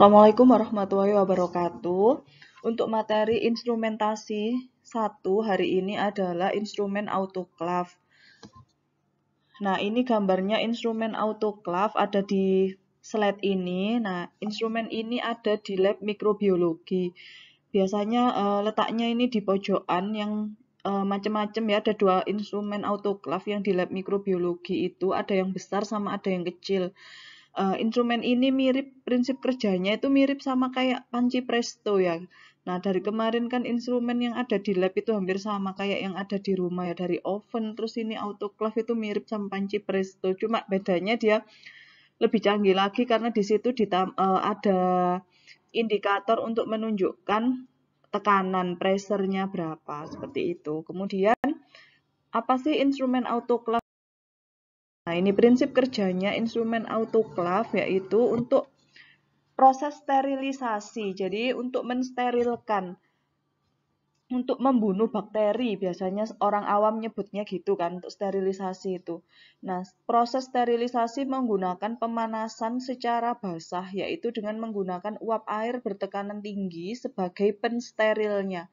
Assalamualaikum warahmatullahi wabarakatuh. Untuk materi instrumentasi 1 hari ini adalah instrumen autoclave. Nah, ini gambarnya instrumen autoclave ada di slide ini. Nah, instrumen ini ada di lab mikrobiologi. Biasanya letaknya ini di pojokan yang macam-macam ya. Ada 2 instrumen autoclave yang di lab mikrobiologi itu, ada yang besar sama ada yang kecil. Instrumen ini mirip, prinsip kerjanya itu mirip sama kayak panci presto ya. Nah, dari kemarin kan instrumen yang ada di lab itu hampir sama kayak yang ada di rumah ya, dari oven, terus ini autoclave itu mirip sama panci presto. Cuma bedanya dia lebih canggih lagi karena di situ ada indikator untuk menunjukkan tekanan, pressure-nya berapa, seperti itu. Kemudian, apa sih instrumen autoclave? Nah, ini prinsip kerjanya instrumen autoclave yaitu untuk proses sterilisasi. Jadi untuk mensterilkan, untuk membunuh bakteri, biasanya orang awam nyebutnya gitu kan, untuk sterilisasi itu. Nah, proses sterilisasi menggunakan pemanasan secara basah, yaitu dengan menggunakan uap air bertekanan tinggi sebagai pensterilnya.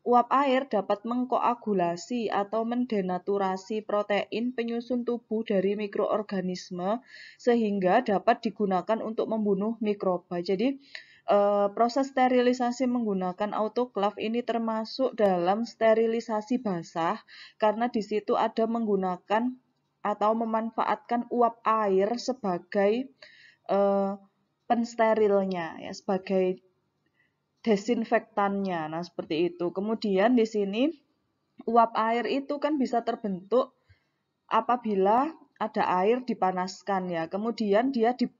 Uap air dapat mengkoagulasi atau mendenaturasi protein penyusun tubuh dari mikroorganisme sehingga dapat digunakan untuk membunuh mikroba. Jadi proses sterilisasi menggunakan autoclave ini termasuk dalam sterilisasi basah karena di situ ada menggunakan atau memanfaatkan uap air sebagai pensterilnya ya, sebagai desinfektannya. Nah, seperti itu. Kemudian di sini uap air itu kan bisa terbentuk apabila ada air dipanaskan ya. Kemudian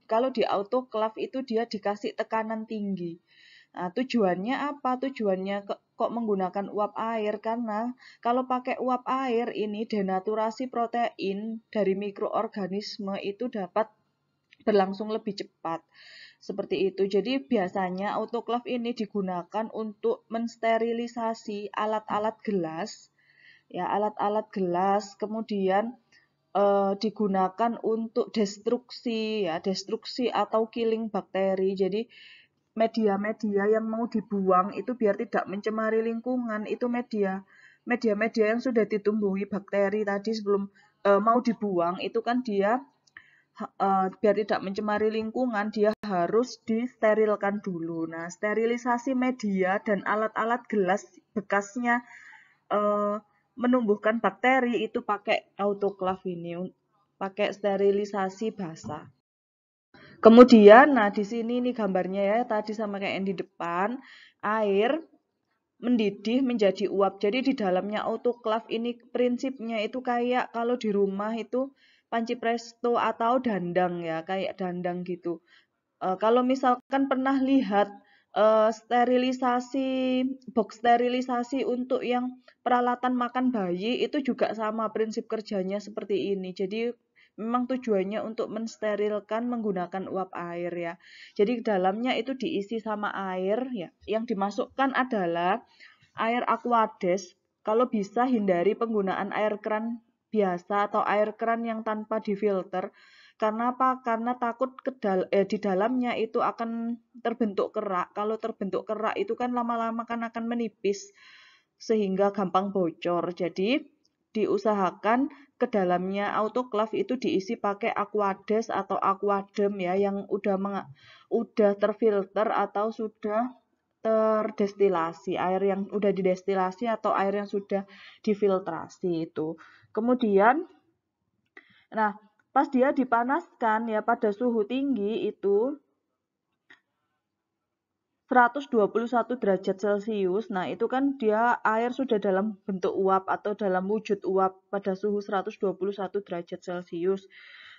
kalau di autoclave itu dia dikasih tekanan tinggi. Nah, tujuannya apa? Tujuannya kok menggunakan uap air? Karena kalau pakai uap air ini denaturasi protein dari mikroorganisme itu dapat berlangsung lebih cepat. Seperti itu. Jadi biasanya autoclave ini digunakan untuk mensterilisasi alat-alat gelas. Ya, alat-alat gelas kemudian digunakan untuk destruksi atau killing bakteri. Jadi media-media yang mau dibuang itu biar tidak mencemari lingkungan, itu media-media yang sudah ditumbuhi bakteri tadi sebelum mau dibuang itu kan dia biar tidak mencemari lingkungan, dia harus disterilkan dulu. Nah, sterilisasi media dan alat-alat gelas bekasnya menumbuhkan bakteri itu pakai autoclave ini, pakai sterilisasi basah. Kemudian, nah di sini nih gambarnya ya, tadi sama kayak yang di depan, air mendidih menjadi uap. Jadi di dalamnya autoclave ini prinsipnya itu kayak kalau di rumah itu panci presto atau dandang ya, kayak dandang gitu. Kalau misalkan pernah lihat box sterilisasi untuk yang peralatan makan bayi itu juga sama prinsip kerjanya seperti ini. Jadi memang tujuannya untuk mensterilkan menggunakan uap air ya. Jadi dalamnya itu diisi sama air ya. Yang dimasukkan adalah air aquades. Kalau bisa hindari penggunaan air keran biasa atau air keran yang tanpa difilter. Karena apa? Karena takut di dalamnya itu akan terbentuk kerak. Kalau terbentuk kerak itu kan lama-lama kan akan menipis sehingga gampang bocor. Jadi diusahakan ke dalamnya autoclave itu diisi pakai aquades atau aquadem ya yang udah terfilter atau sudah terdestilasi, air yang udah didestilasi atau air yang sudah difiltrasi itu. Kemudian, nah pas dia dipanaskan ya pada suhu tinggi itu 121 derajat Celcius. Nah, itu kan dia air sudah dalam bentuk uap atau dalam wujud uap pada suhu 121 derajat Celcius.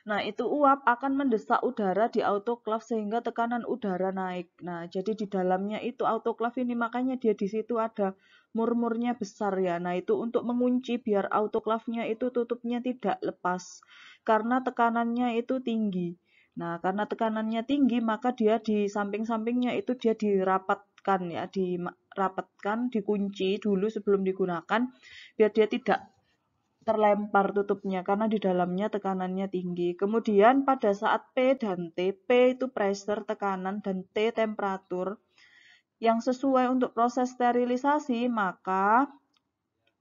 Nah, itu uap akan mendesak udara di autoclave sehingga tekanan udara naik. Nah, jadi di dalamnya itu autoclave ini makanya dia di situ ada murmurnya besar ya. Nah, itu untuk mengunci biar autoclave-nya itu tutupnya tidak lepas karena tekanannya itu tinggi. Nah, karena tekanannya tinggi, maka dia di samping-sampingnya itu dia dirapatkan ya, dirapatkan, dikunci dulu sebelum digunakan, biar dia tidak terlempar tutupnya karena di dalamnya tekanannya tinggi. Kemudian pada saat P dan T, P itu pressure, tekanan, dan T temperatur yang sesuai untuk proses sterilisasi, maka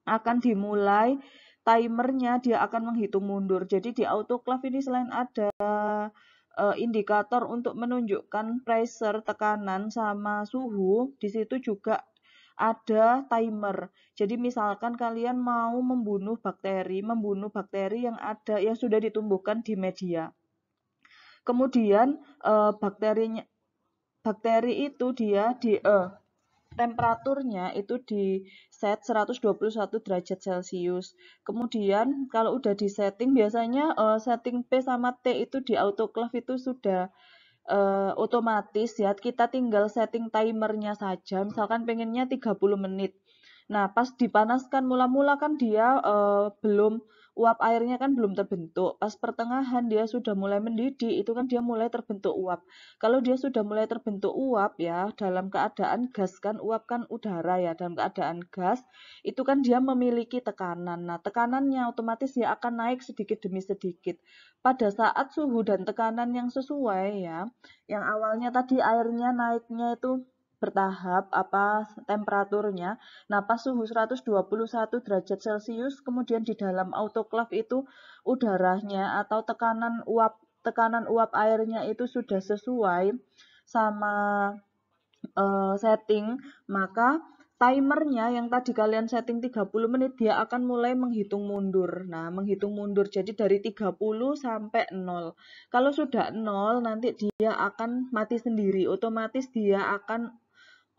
akan dimulai timernya, dia akan menghitung mundur. Jadi di autoclave ini selain ada indikator untuk menunjukkan pressure, tekanan, sama suhu, di situ juga ada timer. Jadi misalkan kalian mau membunuh bakteri yang yang sudah ditumbuhkan di media. Kemudian bakteri itu dia temperaturnya itu di set 121 derajat Celcius. Kemudian kalau udah di setting, biasanya setting P sama T itu di autoclave itu sudah otomatis ya. Kita tinggal setting timernya saja. Misalkan pengennya 30 menit. Nah, pas dipanaskan mula-mula kan dia uap airnya kan belum terbentuk. Pas pertengahan dia sudah mulai mendidih, itu kan dia mulai terbentuk uap. Kalau dia sudah mulai terbentuk uap ya, dalam keadaan gas kan, uap kan udara ya, dalam keadaan gas, itu kan dia memiliki tekanan. Nah, tekanannya otomatis dia akan naik sedikit demi sedikit. Pada saat suhu dan tekanan yang sesuai ya, yang awalnya tadi airnya naiknya itu bertahap temperaturnya. Nah, pas suhu 121 derajat Celcius, kemudian di dalam autoclave itu udaranya atau tekanan uap airnya itu sudah sesuai sama setting, maka timernya yang tadi kalian setting 30 menit, dia akan mulai menghitung mundur. Nah, menghitung mundur, jadi dari 30 sampai 0. Kalau sudah 0, nanti dia akan mati sendiri, otomatis dia akan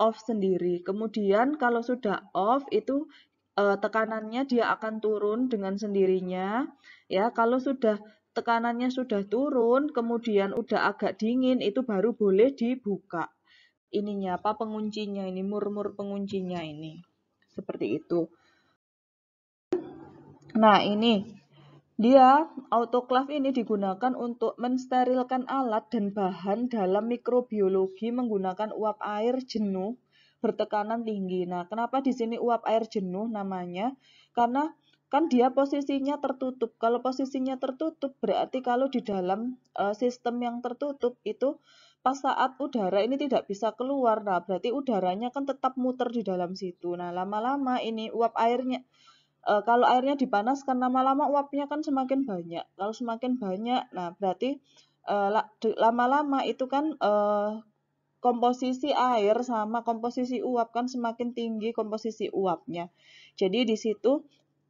off sendiri. Kemudian kalau sudah off, itu tekanannya dia akan turun dengan sendirinya. Ya, kalau sudah tekanannya sudah turun, kemudian udah agak dingin, itu baru boleh dibuka ininya penguncinya ini, mur-mur penguncinya ini. Seperti itu. Nah, ini dia autoclave ini digunakan untuk mensterilkan alat dan bahan dalam mikrobiologi menggunakan uap air jenuh bertekanan tinggi. Nah, kenapa di sini uap air jenuh namanya? Karena kan dia posisinya tertutup. Kalau posisinya tertutup berarti kalau di dalam sistem yang tertutup itu pas saat udara ini tidak bisa keluar. Nah, berarti udaranya kan tetap muter di dalam situ. Nah, lama-lama ini uap airnya kalau airnya dipanaskan lama-lama uapnya kan semakin banyak. Kalau semakin banyak, nah berarti lama-lama itu kan komposisi air sama komposisi uap kan semakin tinggi komposisi uapnya. Jadi di situ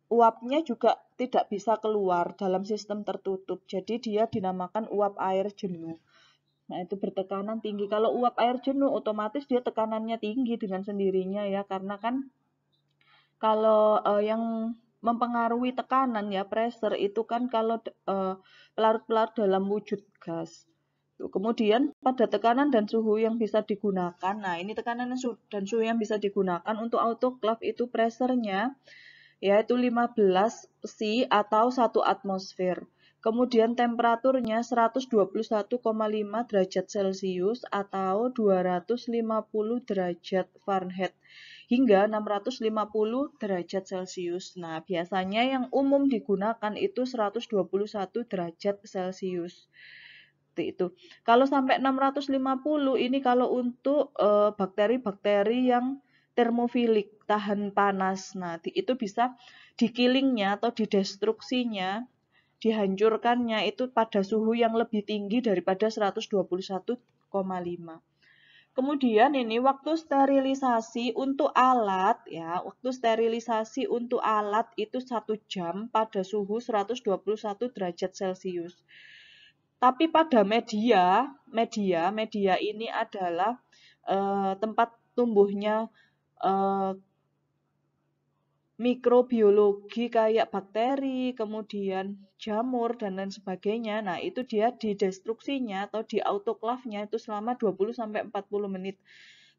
uapnya juga tidak bisa keluar dalam sistem tertutup. Jadi dia dinamakan uap air jenuh. Nah, itu bertekanan tinggi. Kalau uap air jenuh otomatis dia tekanannya tinggi dengan sendirinya ya, karena kan kalau yang mempengaruhi tekanan ya pressure itu kan kalau pelarut-pelarut dalam wujud gas. Kemudian pada tekanan dan suhu yang bisa digunakan, nah ini tekanan dan suhu yang bisa digunakan untuk autoclave itu pressure-nya yaitu 15 psi atau 1 atmosfer. Kemudian temperaturnya 121,5 derajat Celcius atau 250 derajat Fahrenheit hingga 650 derajat Celcius. Nah, biasanya yang umum digunakan itu 121 derajat Celcius. Itu. Kalau sampai 650 ini kalau untuk bakteri-bakteri yang termofilik, tahan panas. Nah, itu bisa dikillingnya atau didestruksinya, dihancurkannya itu pada suhu yang lebih tinggi daripada 121,5. Kemudian ini waktu sterilisasi untuk alat ya, waktu sterilisasi untuk alat itu 1 jam pada suhu 121 derajat Celcius. Tapi pada media ini adalah tempat tumbuhnya mikrobiologi kayak bakteri, kemudian jamur dan lain sebagainya. Nah, itu dia didestruksinya atau di autoclave-nya itu selama 20 sampai 40 menit.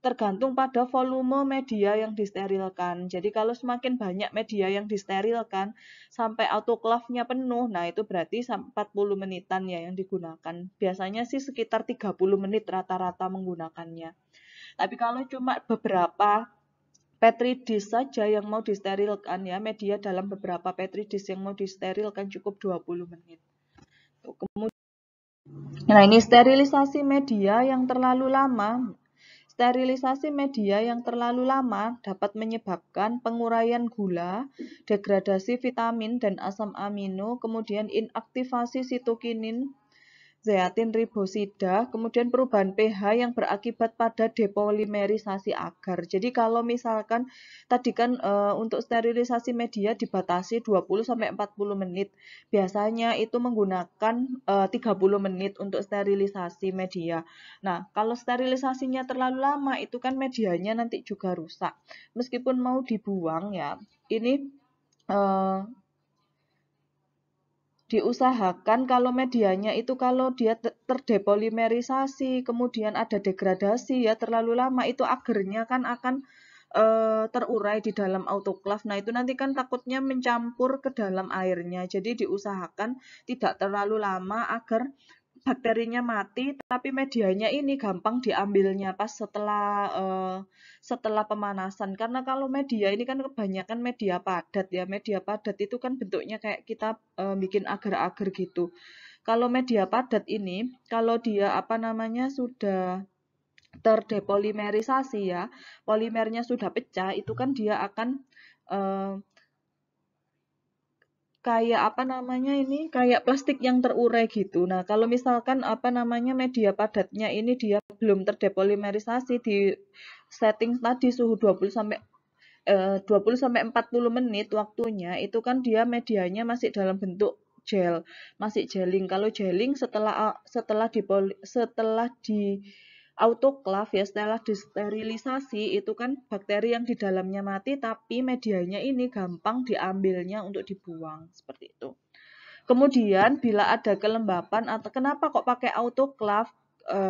Tergantung pada volume media yang disterilkan. Jadi kalau semakin banyak media yang disterilkan sampai autoclave-nya penuh, nah itu berarti 40 menitan ya yang digunakan. Biasanya sih sekitar 30 menit rata-rata menggunakannya. Tapi kalau cuma beberapa petri dish saja yang mau disterilkan ya, media dalam beberapa petri dish yang mau disterilkan cukup 20 menit. Nah, ini sterilisasi media yang terlalu lama. Sterilisasi media yang terlalu lama dapat menyebabkan penguraian gula, degradasi vitamin dan asam amino, kemudian inaktivasi sitokinin, zeatin ribosida, kemudian perubahan pH yang berakibat pada depolimerisasi agar. Jadi kalau misalkan tadi kan untuk sterilisasi media dibatasi 20-40 menit. Biasanya itu menggunakan 30 menit untuk sterilisasi media. Nah, kalau sterilisasinya terlalu lama itu kan medianya nanti juga rusak. Meskipun mau dibuang ya, ini diusahakan kalau medianya itu kalau dia terdepolimerisasi, kemudian ada degradasi ya terlalu lama, itu agarnya kan akan terurai di dalam autoklaf. Nah, itu nanti kan takutnya mencampur ke dalam airnya. Jadi diusahakan tidak terlalu lama agar bakterinya mati, tapi medianya ini gampang diambilnya pas setelah pemanasan. Karena kalau media ini kan kebanyakan media padat ya. Media padat itu kan bentuknya kayak kita bikin agar-agar gitu. Kalau media padat ini, kalau dia sudah terdepolimerisasi ya, polimernya sudah pecah, itu kan dia akan kayak kayak plastik yang terurai gitu. Nah, kalau misalkan media padatnya ini dia belum terdepolimerisasi di setting tadi suhu 20 sampai 40 menit waktunya, itu kan dia medianya masih dalam bentuk gel, masih gelling. Kalau gelling setelah di autoklaf ya, setelah disterilisasi itu kan bakteri yang di dalamnya mati, tapi medianya ini gampang diambilnya untuk dibuang seperti itu. Kemudian bila ada kelembapan atau kenapa kok pakai autoklaf,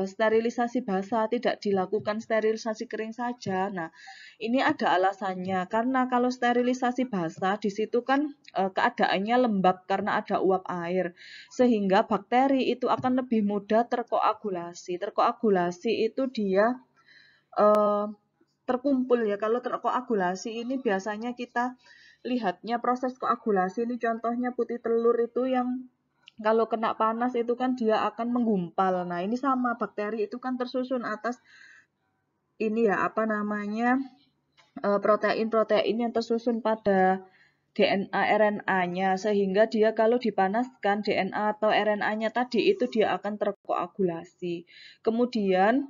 sterilisasi basah tidak dilakukan sterilisasi kering saja. Nah, ini ada alasannya karena kalau sterilisasi basah di situ kan keadaannya lembab karena ada uap air, sehingga bakteri itu akan lebih mudah terkoagulasi. Terkoagulasi itu dia terkumpul ya. Kalau terkoagulasi ini biasanya kita lihatnya proses koagulasi ini, contohnya putih telur itu yang kalau kena panas itu kan dia akan menggumpal. Nah, ini sama bakteri itu kan tersusun atas ini ya protein-protein yang tersusun pada DNA RNA-nya, sehingga dia kalau dipanaskan DNA atau RNA-nya tadi itu dia akan terkoagulasi. Kemudian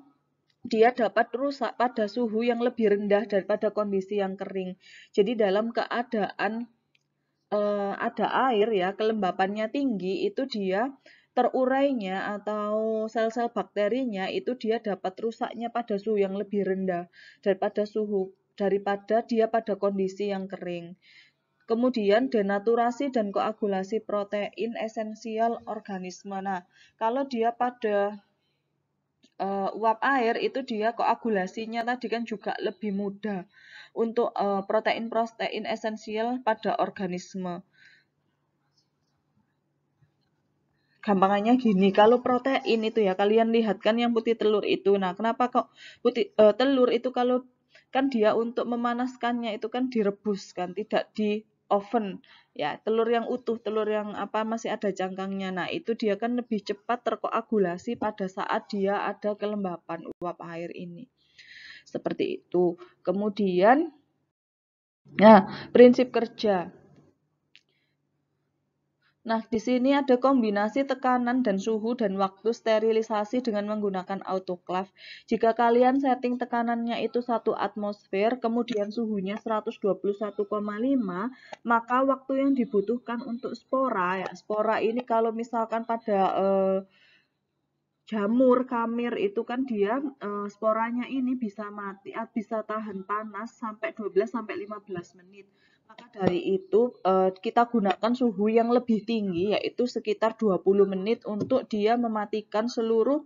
dia dapat rusak pada suhu yang lebih rendah daripada kondisi yang kering. Jadi dalam keadaan ada air ya, kelembapannya tinggi, itu dia terurainya atau sel-sel bakterinya itu dia dapat rusaknya pada suhu yang lebih rendah daripada dia pada kondisi yang kering. Kemudian denaturasi dan koagulasi protein esensial organisme. Nah, kalau dia pada uap air itu dia koagulasinya tadi kan juga lebih mudah untuk protein-protein esensial pada organisme. Gampangannya gini, kalau protein itu ya kalian lihat kan yang putih telur itu. Nah, kenapa kok telur itu kalau kan dia untuk memanaskannya itu kan direbus kan, tidak di oven. Ya, telur yang utuh, telur yang masih ada cangkangnya. Nah, itu dia kan lebih cepat terkoagulasi pada saat dia ada kelembapan uap air ini. Seperti itu. Kemudian prinsip kerja. Nah, di sini ada kombinasi tekanan dan suhu dan waktu sterilisasi dengan menggunakan autoklaf. Jika kalian setting tekanannya itu 1 atmosfer, kemudian suhunya 121,5, maka waktu yang dibutuhkan untuk spora, ya spora ini kalau misalkan pada jamur, kamir itu kan dia sporanya ini bisa mati, bisa tahan panas sampai 12-15 menit. Maka dari itu kita gunakan suhu yang lebih tinggi, yaitu sekitar 20 menit untuk dia mematikan seluruh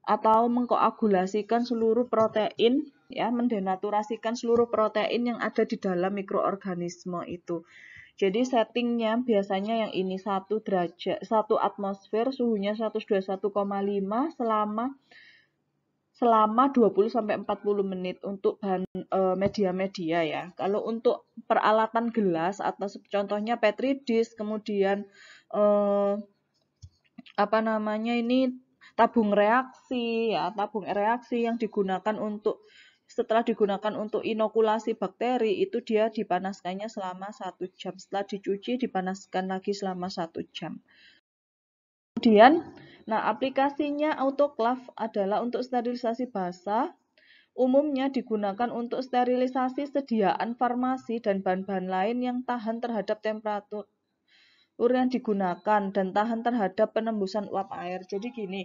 atau mengkoagulasikan seluruh protein, ya, mendenaturasikan seluruh protein yang ada di dalam mikroorganisme itu. Jadi settingnya biasanya yang ini 1 derajat, 1 atmosfer, suhunya 121,5 selama selama 20-40 menit untuk bahan media-media ya. Kalau untuk peralatan gelas atau contohnya petri dish, kemudian apa namanya ini tabung reaksi ya, tabung reaksi yang digunakan untuk setelah digunakan untuk inokulasi bakteri itu dia dipanaskannya selama 1 jam. Setelah dicuci dipanaskan lagi selama 1 jam. Kemudian, nah aplikasinya autoclave adalah untuk sterilisasi basah. Umumnya digunakan untuk sterilisasi sediaan farmasi dan bahan-bahan lain yang tahan terhadap temperatur yang digunakan dan tahan terhadap penembusan uap air. Jadi gini,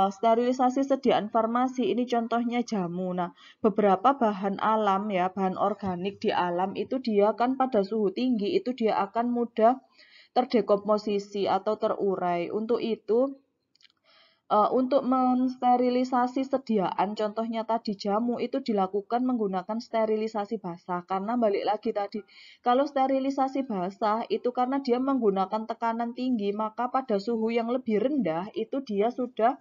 sterilisasi sediaan farmasi ini contohnya jamu. Nah, beberapa bahan alam ya, bahan organik di alam itu dia kan pada suhu tinggi itu dia akan mudah terdekomposisi atau terurai. Untuk itu, untuk mensterilisasi sediaan, contohnya tadi jamu, itu dilakukan menggunakan sterilisasi basah. Karena balik lagi tadi, kalau sterilisasi basah itu karena dia menggunakan tekanan tinggi, maka pada suhu yang lebih rendah itu dia sudah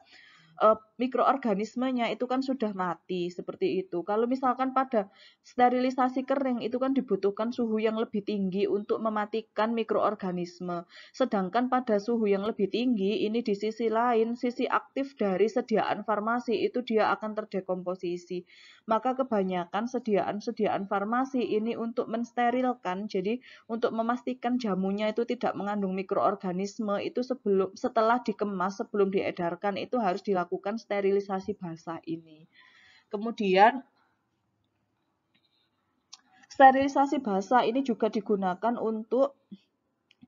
mikroorganismenya itu kan sudah mati seperti itu. Kalau misalkan pada sterilisasi kering itu kan dibutuhkan suhu yang lebih tinggi untuk mematikan mikroorganisme. Sedangkan pada suhu yang lebih tinggi ini di sisi lain, sisi aktif dari sediaan farmasi itu dia akan terdekomposisi. Maka kebanyakan sediaan farmasi ini untuk mensterilkan, jadi untuk memastikan jamunya itu tidak mengandung mikroorganisme itu setelah dikemas sebelum diedarkan itu harus dilakukan sterilisasi basah ini. Kemudian sterilisasi basah ini juga digunakan untuk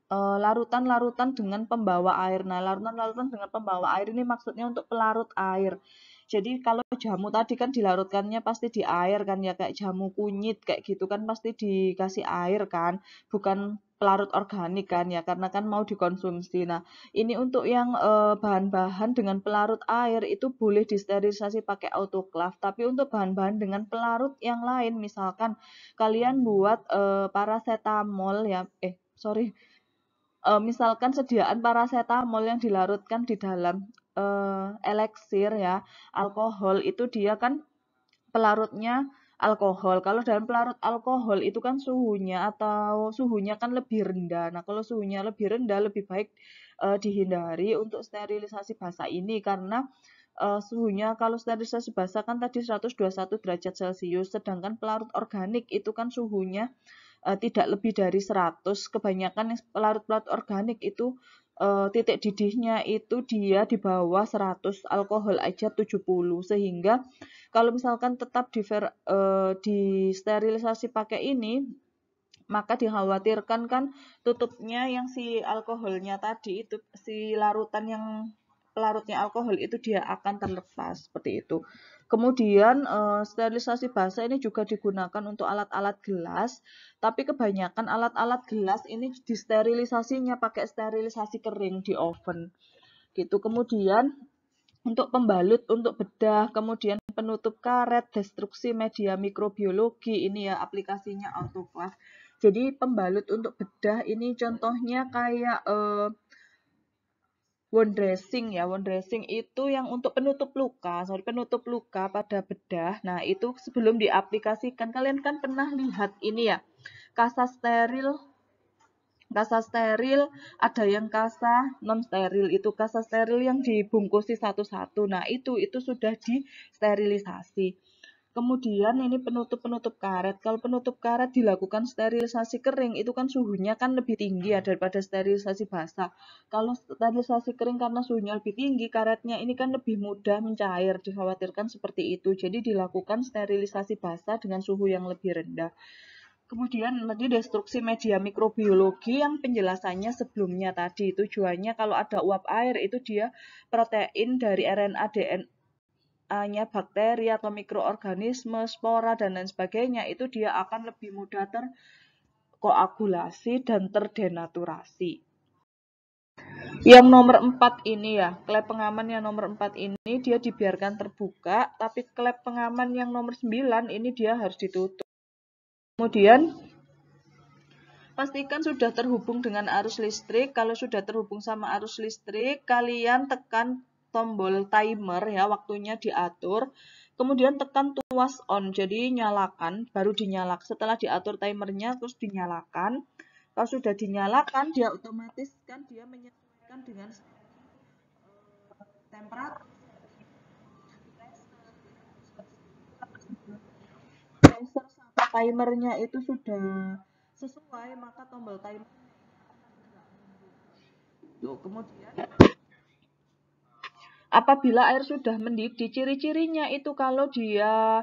larutan-larutan dengan pembawa air. Nah, larutan-larutan dengan pembawa air ini maksudnya untuk pelarut air. Jadi kalau jamu tadi kan dilarutkannya pasti di air kan ya, kayak jamu kunyit kayak gitu kan pasti dikasih air kan, bukan pelarut organik kan ya, karena kan mau dikonsumsi. Nah, ini untuk yang bahan-bahan dengan pelarut air itu boleh disterilisasi pakai autoclave, tapi untuk bahan-bahan dengan pelarut yang lain, misalkan kalian buat paracetamol ya, misalkan sediaan paracetamol yang dilarutkan di dalam eliksir ya, alkohol itu dia kan pelarutnya alkohol. Kalau dalam pelarut alkohol itu kan suhunya kan lebih rendah. Nah, kalau suhunya lebih rendah lebih baik dihindari untuk sterilisasi basah ini karena suhunya kalau sterilisasi basah kan tadi 121 derajat Celcius, sedangkan pelarut organik itu kan suhunya tidak lebih dari 100. Kebanyakan yang pelarut-pelarut organik itu titik didihnya itu dia di bawah 100, alkohol aja 70. Sehingga kalau misalkan tetap disterilisasi pakai ini, maka dikhawatirkan kan tutupnya yang si alkoholnya tadi itu, si larutan yang pelarutnya alkohol itu dia akan terlepas seperti itu. Kemudian sterilisasi basah ini juga digunakan untuk alat-alat gelas, tapi kebanyakan alat-alat gelas ini disterilisasinya pakai sterilisasi kering di oven gitu. Kemudian untuk pembalut, untuk bedah, kemudian penutup karet, destruksi media mikrobiologi, ini ya aplikasinya autoclave. Jadi pembalut untuk bedah ini contohnya kayak wound dressing ya. Wound dressing itu yang untuk penutup luka pada bedah. Nah, itu sebelum diaplikasikan kalian kan pernah lihat ini ya, kasa steril, ada yang kasa non steril. Itu kasa steril yang dibungkusi satu-satu. Nah, itu sudah disterilisasi. Kemudian ini penutup-penutup karet. Kalau penutup karet dilakukan sterilisasi kering, itu kan suhunya kan lebih tinggi ya daripada sterilisasi basah. Kalau sterilisasi kering karena suhunya lebih tinggi, karetnya ini kan lebih mudah mencair, dikhawatirkan seperti itu. Jadi dilakukan sterilisasi basah dengan suhu yang lebih rendah. Kemudian tadi destruksi media mikrobiologi yang penjelasannya sebelumnya tadi, tujuannya kalau ada uap air itu dia protein dari RNA DNA-nya bakteri atau mikroorganisme, spora dan lain sebagainya itu dia akan lebih mudah terkoagulasi dan terdenaturasi. Yang nomor 4 ini ya, klep pengaman yang nomor 4 ini dia dibiarkan terbuka, tapi klep pengaman yang nomor 9 ini dia harus ditutup. Kemudian pastikan sudah terhubung dengan arus listrik. Kalau sudah terhubung sama arus listrik, kalian tekan tombol timer ya, waktunya diatur. Kemudian tekan tuas on, jadi nyalakan, baru dinyalakan. Setelah diatur timernya terus dinyalakan. Kalau sudah dinyalakan, dia otomatis kan dia menyesuaikan dengan temperatur. Pressure sama timernya itu sudah sesuai, maka tombol timer. Tuh, kemudian apabila air sudah mendidih, ciri-cirinya itu kalau dia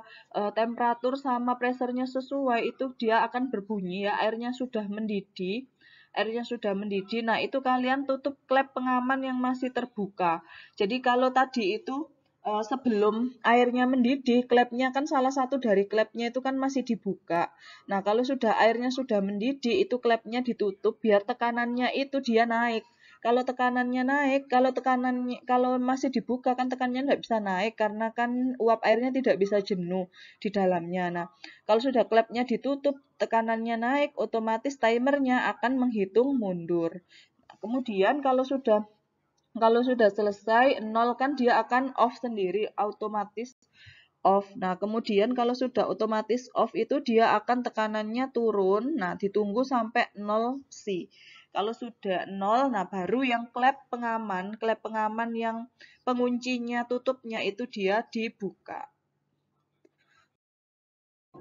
temperatur sama pressure-nya sesuai, itu dia akan berbunyi ya, airnya sudah mendidih. Airnya sudah mendidih. Nah, itu kalian tutup klep pengaman yang masih terbuka. Jadi kalau tadi itu sebelum airnya mendidih, klepnya kan salah satu dari klepnya itu kan masih dibuka. Nah, kalau sudah airnya sudah mendidih, itu klepnya ditutup biar tekanannya itu dia naik. Kalau tekanannya naik, kalau masih dibuka kan tekanannya nggak bisa naik karena kan uap airnya tidak bisa jenuh di dalamnya. Nah, kalau sudah klepnya ditutup, tekanannya naik, otomatis timernya akan menghitung mundur. Kemudian kalau sudah selesai 0 kan dia akan off sendiri, otomatis off. Nah, kemudian kalau sudah otomatis off itu dia akan tekanannya turun. Nah, ditunggu sampai 0 C. Kalau sudah 0, nah baru yang klep pengaman yang penguncinya tutupnya itu dia dibuka.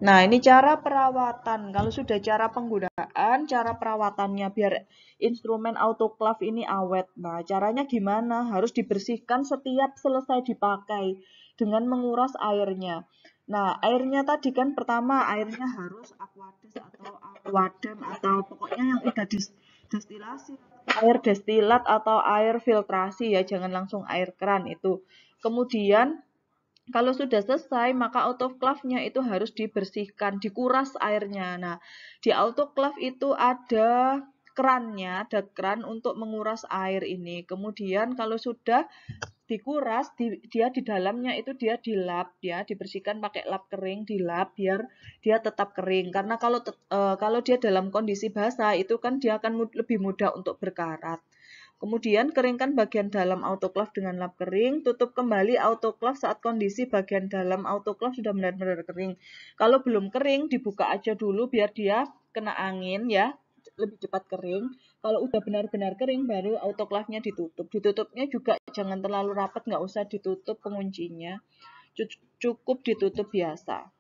Nah, ini cara perawatan. Kalau sudah cara penggunaan, cara perawatannya biar instrumen autoclave ini awet. Nah, caranya gimana? Harus dibersihkan setiap selesai dipakai dengan menguras airnya. Nah, airnya tadi kan pertama airnya harus aquades atau aquadem atau pokoknya yang udah destilasi, air destilat atau air filtrasi ya, jangan langsung air keran itu. Kemudian kalau sudah selesai, maka autoclave-nya itu harus dibersihkan, dikuras airnya. Nah, di autoclave itu ada kerannya, ada keran untuk menguras air ini. Kemudian kalau sudah dikuras, dia di dalamnya itu dia dilap ya, dibersihkan pakai lap kering, dilap biar dia tetap kering. Karena kalau dia dalam kondisi basah itu kan dia akan lebih mudah untuk berkarat. Kemudian keringkan bagian dalam autoclave dengan lap kering, tutup kembali autoclave saat kondisi bagian dalam autoclave sudah benar-benar kering. Kalau belum kering, dibuka aja dulu biar dia kena angin ya, lebih cepat kering. Kalau udah benar-benar kering, baru autoclave-nya ditutup. Ditutupnya juga jangan terlalu rapat, nggak usah ditutup penguncinya. Cukup ditutup biasa.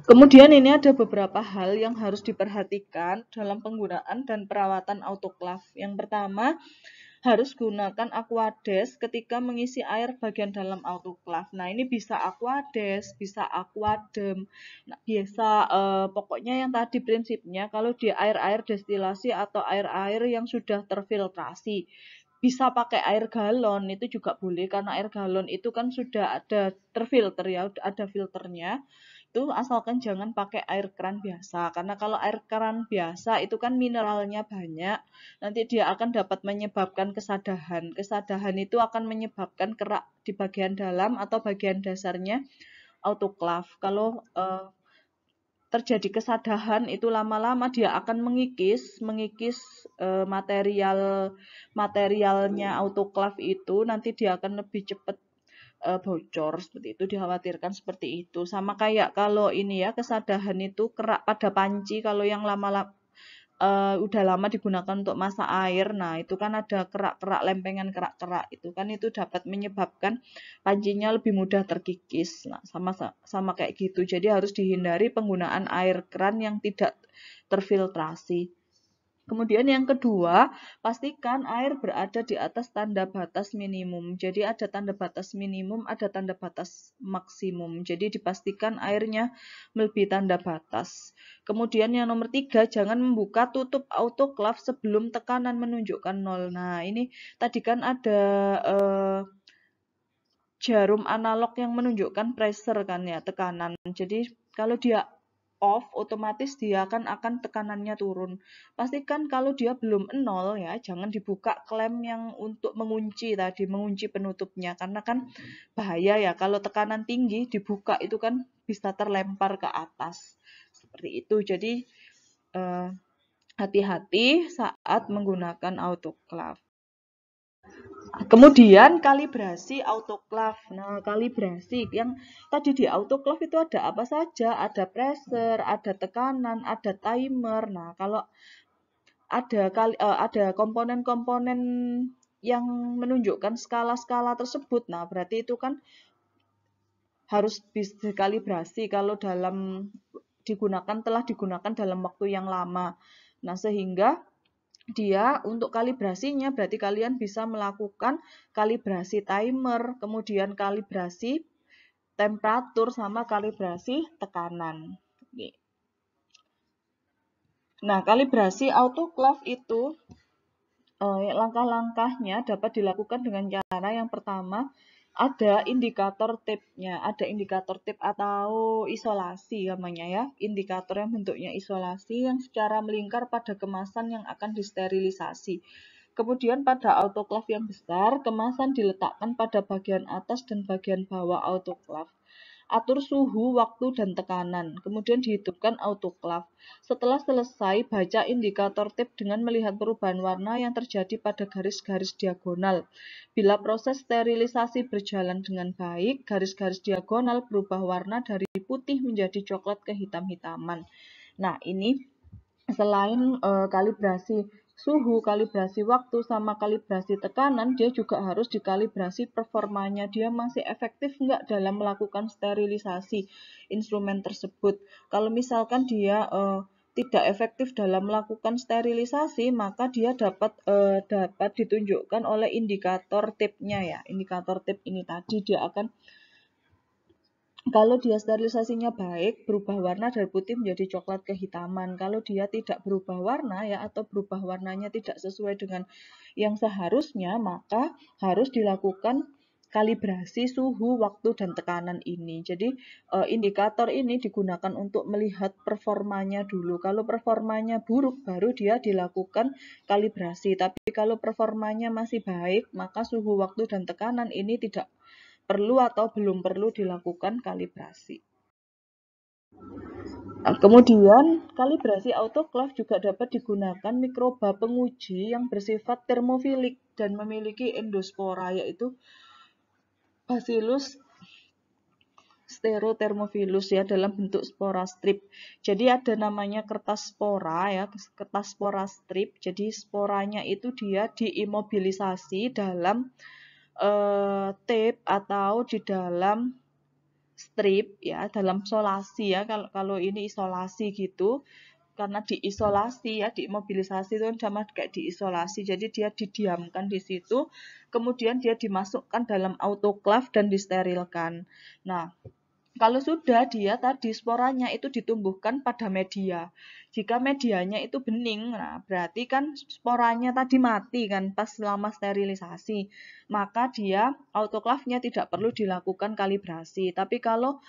Kemudian ini ada beberapa hal yang harus diperhatikan dalam penggunaan dan perawatan autoclave. Yang pertama, harus gunakan aquades ketika mengisi air bagian dalam autoclave. Nah, ini bisa aquades, bisa aquadem. Nah, pokoknya yang tadi prinsipnya kalau di air-air destilasi atau air-air yang sudah terfiltrasi. Bisa pakai air galon itu juga boleh karena air galon itu kan sudah ada terfilter ya, ada filternya. Itu asalkan jangan pakai air keran biasa karena kalau air keran biasa itu kan mineralnya banyak, nanti dia akan dapat menyebabkan kesadahan. Kesadahan itu akan menyebabkan kerak di bagian dalam atau bagian dasarnya autoclave. Kalau terjadi kesadahan itu lama-lama dia akan mengikis materialnya autoclave itu, nanti dia akan lebih cepat bocor, seperti itu dikhawatirkan seperti itu. Sama kayak kalau ini ya, kesadahan itu kerak pada panci kalau yang udah lama digunakan untuk masak air. Nah, itu kan ada kerak-kerak, lempengan kerak-kerak itu kan itu dapat menyebabkan pancinya lebih mudah terkikis. Nah, sama kayak gitu. Jadi harus dihindari penggunaan air keran yang tidak terfiltrasi. Kemudian yang kedua, pastikan air berada di atas tanda batas minimum. Jadi ada tanda batas minimum, ada tanda batas maksimum. Jadi dipastikan airnya melebihi tanda batas. Kemudian yang nomor 3, jangan membuka tutup autoclave sebelum tekanan menunjukkan 0. Nah, ini tadi kan ada jarum analog yang menunjukkan pressure kan ya, tekanan. Jadi kalau dia off, otomatis dia akan tekanannya turun. Pastikan kalau dia belum 0 ya, jangan dibuka klem yang untuk mengunci tadi, mengunci penutupnya. Karena kan bahaya ya, kalau tekanan tinggi dibuka itu kan bisa terlempar ke atas. Seperti itu. Jadi hati-hati saat menggunakan autoclave. Kemudian kalibrasi autoclave. Nah, kalibrasi yang tadi di autoclave itu ada apa saja? Ada pressure, ada tekanan, ada timer. Nah, kalau ada komponen-komponen yang menunjukkan skala-skala tersebut. Nah, berarti itu kan harus dikalibrasi kalau telah digunakan dalam waktu yang lama. Nah, sehingga dia untuk kalibrasinya berarti kalian bisa melakukan kalibrasi timer, kemudian kalibrasi temperatur sama kalibrasi tekanan. Nah, kalibrasi autoclave itu langkah-langkahnya dapat dilakukan dengan cara yang pertama ada indikator tipnya, ada indikator tip atau isolasi namanya ya, indikator yang bentuknya isolasi yang secara melingkar pada kemasan yang akan disterilisasi. Kemudian pada autoclave yang besar, kemasan diletakkan pada bagian atas dan bagian bawah autoclave. Atur suhu, waktu, dan tekanan. Kemudian dihidupkan autoclave. Setelah selesai, baca indikator tip dengan melihat perubahan warna yang terjadi pada garis-garis diagonal. Bila proses sterilisasi berjalan dengan baik, garis-garis diagonal berubah warna dari putih menjadi coklat kehitam-hitaman. Nah, ini selain kalibrasi suhu, kalibrasi waktu, sama kalibrasi tekanan, dia juga harus dikalibrasi performanya. Dia masih efektif nggak dalam melakukan sterilisasi instrumen tersebut. Kalau misalkan dia tidak efektif dalam melakukan sterilisasi, maka dia dapat ditunjukkan oleh indikator tipnya ya. Indikator tip ini tadi dia akan kalau dia sterilisasinya baik, berubah warna dari putih menjadi coklat kehitaman. Kalau dia tidak berubah warna ya atau berubah warnanya tidak sesuai dengan yang seharusnya, maka harus dilakukan kalibrasi suhu, waktu, dan tekanan ini. Jadi indikator ini digunakan untuk melihat performanya dulu. Kalau performanya buruk, baru dia dilakukan kalibrasi. Tapi kalau performanya masih baik, maka suhu, waktu, dan tekanan ini tidak perlu atau belum perlu dilakukan kalibrasi. Kemudian, kalibrasi autoclave juga dapat digunakan mikroba penguji yang bersifat termofilik dan memiliki endospora, yaitu Bacillus Stero-thermophilus ya dalam bentuk spora strip. Jadi ada namanya kertas spora ya, kertas spora strip. Jadi sporanya itu dia diimobilisasi dalam tape atau di dalam strip ya, dalam isolasi ya. Kalau ini isolasi gitu, karena diisolasi ya, diimobilisasi itu sama kayak diisolasi. Jadi dia didiamkan di situ, kemudian dia dimasukkan dalam autoclave dan disterilkan. Nah, kalau sudah dia tadi sporanya itu ditumbuhkan pada media. Jika medianya itu bening, nah berarti kan sporanya tadi mati kan pas selama sterilisasi. Maka dia autoclave-nya tidak perlu dilakukan kalibrasi. Tapi kalau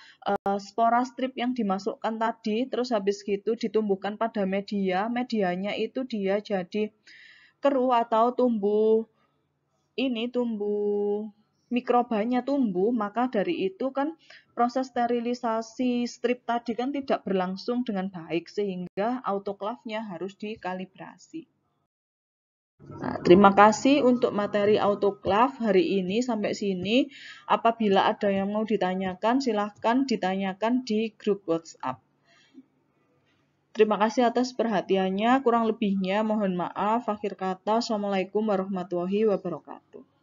spora strip yang dimasukkan tadi terus habis gitu ditumbuhkan pada media, medianya itu dia jadi keruh atau tumbuh mikrobanya tumbuh, maka dari itu kan proses sterilisasi strip tadi kan tidak berlangsung dengan baik sehingga autoclave-nya harus dikalibrasi. Nah, terima kasih untuk materi autoclave hari ini sampai sini. Apabila ada yang mau ditanyakan, silahkan ditanyakan di grup WhatsApp. Terima kasih atas perhatiannya. Kurang lebihnya mohon maaf. Akhir kata, Assalamualaikum warahmatullahi wabarakatuh.